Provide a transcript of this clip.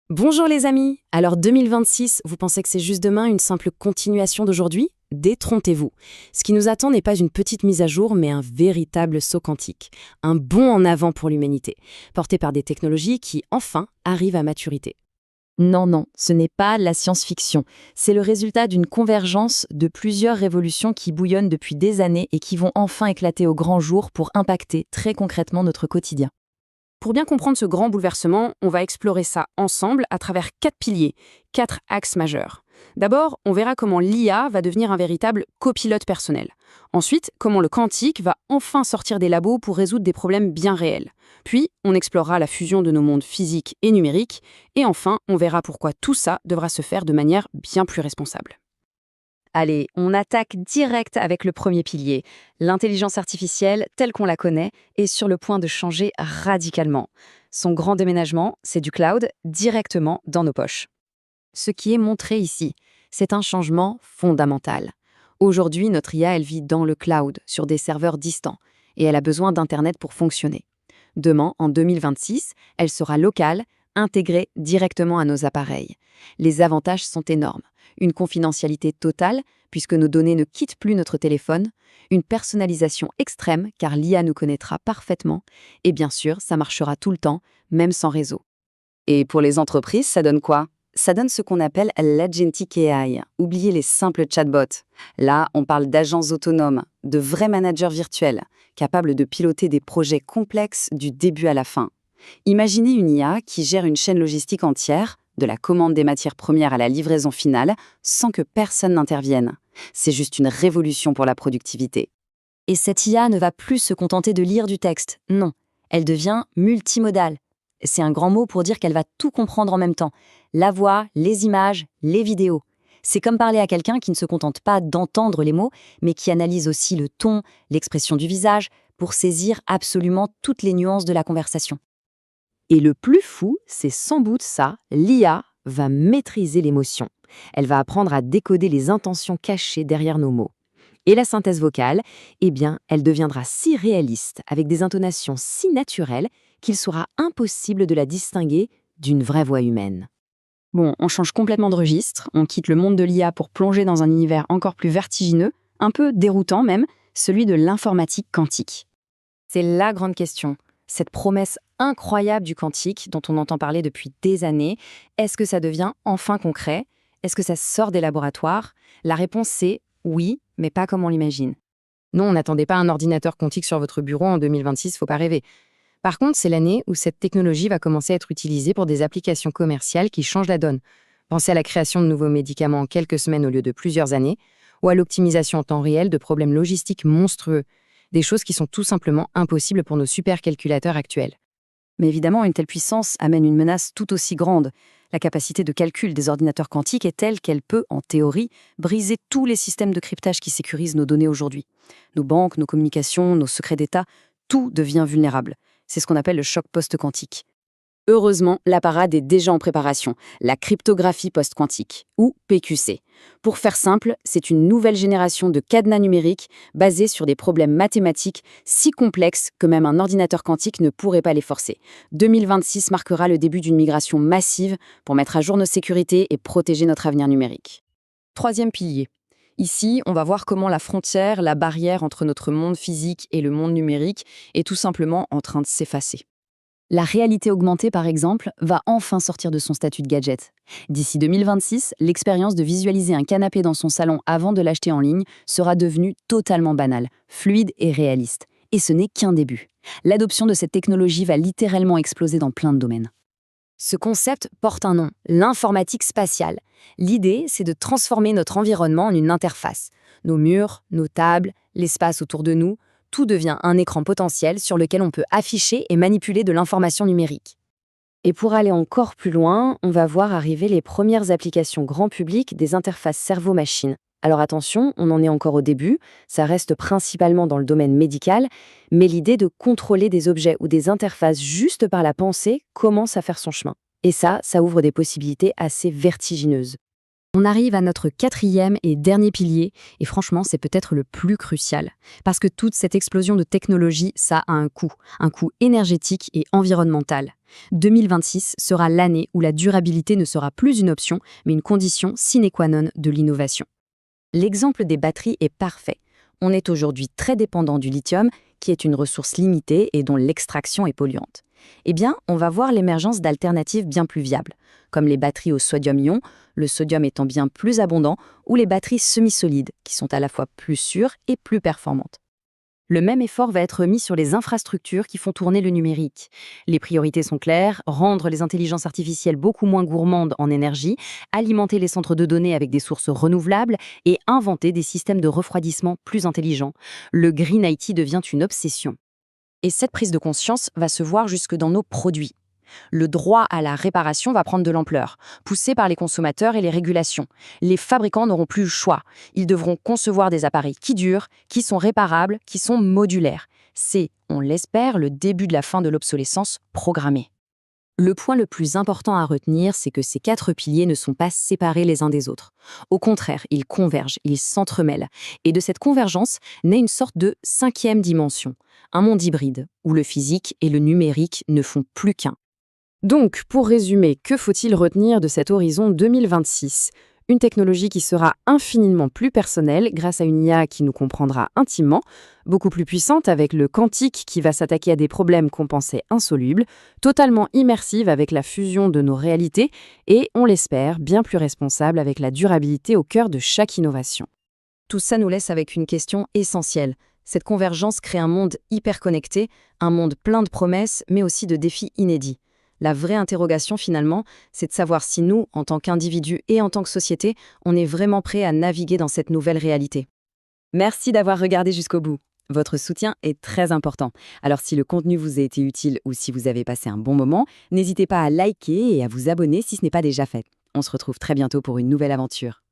Bonjour les amis. Alors 2026, vous pensez que c'est juste demain une simple continuation d'aujourd'hui? Détrompez-vous. Ce qui nous attend n'est pas une petite mise à jour, mais un véritable saut quantique. Un bond en avant pour l'humanité, porté par des technologies qui, enfin, arrivent à maturité. Non, non, ce n'est pas la science-fiction. C'est le résultat d'une convergence de plusieurs révolutions qui bouillonnent depuis des années et qui vont enfin éclater au grand jour pour impacter très concrètement notre quotidien. Pour bien comprendre ce grand bouleversement, on va explorer ça ensemble à travers 4 piliers, 4 axes majeurs. D'abord, on verra comment l'IA va devenir un véritable copilote personnel. Ensuite, comment le quantique va enfin sortir des labos pour résoudre des problèmes bien réels. Puis, on explorera la fusion de nos mondes physiques et numériques. Et enfin, on verra pourquoi tout ça devra se faire de manière bien plus responsable. Allez, on attaque direct avec le premier pilier. L'intelligence artificielle, telle qu'on la connaît, est sur le point de changer radicalement. Son grand déménagement, c'est du cloud directement dans nos poches. Ce qui est montré ici, c'est un changement fondamental. Aujourd'hui, notre IA, elle vit dans le cloud, sur des serveurs distants, et elle a besoin d'Internet pour fonctionner. Demain, en 2026, elle sera locale, intégrée directement à nos appareils. Les avantages sont énormes. Une confidentialité totale, puisque nos données ne quittent plus notre téléphone, une personnalisation extrême, car l'IA nous connaîtra parfaitement, et bien sûr, ça marchera tout le temps, même sans réseau. Et pour les entreprises, ça donne quoi? Ça donne ce qu'on appelle l'agentic AI. Oubliez les simples chatbots. Là, on parle d'agents autonomes, de vrais managers virtuels, capables de piloter des projets complexes du début à la fin. Imaginez une IA qui gère une chaîne logistique entière, de la commande des matières premières à la livraison finale, sans que personne n'intervienne. C'est juste une révolution pour la productivité. Et cette IA ne va plus se contenter de lire du texte, non. Elle devient multimodale. C'est un grand mot pour dire qu'elle va tout comprendre en même temps. La voix, les images, les vidéos. C'est comme parler à quelqu'un qui ne se contente pas d'entendre les mots, mais qui analyse aussi le ton, l'expression du visage, pour saisir absolument toutes les nuances de la conversation. Et le plus fou, c'est sans doute ça, l'IA va maîtriser l'émotion. Elle va apprendre à décoder les intentions cachées derrière nos mots. Et la synthèse vocale, eh bien, elle deviendra si réaliste, avec des intonations si naturelles, qu'il sera impossible de la distinguer d'une vraie voix humaine. Bon, on change complètement de registre, on quitte le monde de l'IA pour plonger dans un univers encore plus vertigineux, un peu déroutant même, celui de l'informatique quantique. C'est la grande question. Cette promesse incroyable du quantique dont on entend parler depuis des années, est-ce que ça devient enfin concret? Est-ce que ça sort des laboratoires? La réponse c'est oui, mais pas comme on l'imagine. Non, n'attendez pas un ordinateur quantique sur votre bureau en 2026, faut pas rêver. Par contre, c'est l'année où cette technologie va commencer à être utilisée pour des applications commerciales qui changent la donne. Pensez à la création de nouveaux médicaments en quelques semaines au lieu de plusieurs années, ou à l'optimisation en temps réel de problèmes logistiques monstrueux. Des choses qui sont tout simplement impossibles pour nos supercalculateurs actuels. Mais évidemment, une telle puissance amène une menace tout aussi grande. La capacité de calcul des ordinateurs quantiques est telle qu'elle peut, en théorie, briser tous les systèmes de cryptage qui sécurisent nos données aujourd'hui. Nos banques, nos communications, nos secrets d'État, tout devient vulnérable. C'est ce qu'on appelle le choc post-quantique. Heureusement, la parade est déjà en préparation, la cryptographie post-quantique, ou PQC. Pour faire simple, c'est une nouvelle génération de cadenas numériques basés sur des problèmes mathématiques si complexes que même un ordinateur quantique ne pourrait pas les forcer. 2026 marquera le début d'une migration massive pour mettre à jour nos sécurités et protéger notre avenir numérique. Troisième pilier. Ici, on va voir comment la frontière, la barrière entre notre monde physique et le monde numérique est tout simplement en train de s'effacer. La réalité augmentée, par exemple, va enfin sortir de son statut de gadget. D'ici 2026, l'expérience de visualiser un canapé dans son salon avant de l'acheter en ligne sera devenue totalement banale, fluide et réaliste. Et ce n'est qu'un début. L'adoption de cette technologie va littéralement exploser dans plein de domaines. Ce concept porte un nom, l'informatique spatiale. L'idée, c'est de transformer notre environnement en une interface. Nos murs, nos tables, l'espace autour de nous, tout devient un écran potentiel sur lequel on peut afficher et manipuler de l'information numérique. Et pour aller encore plus loin, on va voir arriver les premières applications grand public des interfaces cerveau-machine. Alors attention, on en est encore au début, ça reste principalement dans le domaine médical, mais l'idée de contrôler des objets ou des interfaces juste par la pensée commence à faire son chemin. Et ça ouvre des possibilités assez vertigineuses. On arrive à notre quatrième et dernier pilier, et franchement, c'est peut-être le plus crucial. Parce que toute cette explosion de technologie, ça a un coût énergétique et environnemental. 2026 sera l'année où la durabilité ne sera plus une option, mais une condition sine qua non de l'innovation. L'exemple des batteries est parfait. On est aujourd'hui très dépendant du lithium, qui est une ressource limitée et dont l'extraction est polluante. Eh bien, on va voir l'émergence d'alternatives bien plus viables, comme les batteries au sodium-ion, le sodium étant bien plus abondant, ou les batteries semi-solides, qui sont à la fois plus sûres et plus performantes. Le même effort va être mis sur les infrastructures qui font tourner le numérique. Les priorités sont claires, rendre les intelligences artificielles beaucoup moins gourmandes en énergie, alimenter les centres de données avec des sources renouvelables et inventer des systèmes de refroidissement plus intelligents. Le Green IT devient une obsession. Et cette prise de conscience va se voir jusque dans nos produits. Le droit à la réparation va prendre de l'ampleur, poussé par les consommateurs et les régulations. Les fabricants n'auront plus le choix. Ils devront concevoir des appareils qui durent, qui sont réparables, qui sont modulaires. C'est, on l'espère, le début de la fin de l'obsolescence programmée. Le point le plus important à retenir, c'est que ces 4 piliers ne sont pas séparés les uns des autres. Au contraire, ils convergent, ils s'entremêlent. Et de cette convergence naît une sorte de 5e dimension, un monde hybride, où le physique et le numérique ne font plus qu'un. Donc, pour résumer, que faut-il retenir de cet horizon 2026 ? Une technologie qui sera infiniment plus personnelle grâce à une IA qui nous comprendra intimement, beaucoup plus puissante avec le quantique qui va s'attaquer à des problèmes qu'on pensait insolubles, totalement immersive avec la fusion de nos réalités et, on l'espère, bien plus responsable avec la durabilité au cœur de chaque innovation. Tout ça nous laisse avec une question essentielle. Cette convergence crée un monde hyper connecté, un monde plein de promesses, mais aussi de défis inédits. La vraie interrogation, finalement, c'est de savoir si nous, en tant qu'individus et en tant que société, on est vraiment prêts à naviguer dans cette nouvelle réalité. Merci d'avoir regardé jusqu'au bout. Votre soutien est très important. Alors si le contenu vous a été utile ou si vous avez passé un bon moment, n'hésitez pas à liker et à vous abonner si ce n'est pas déjà fait. On se retrouve très bientôt pour une nouvelle aventure.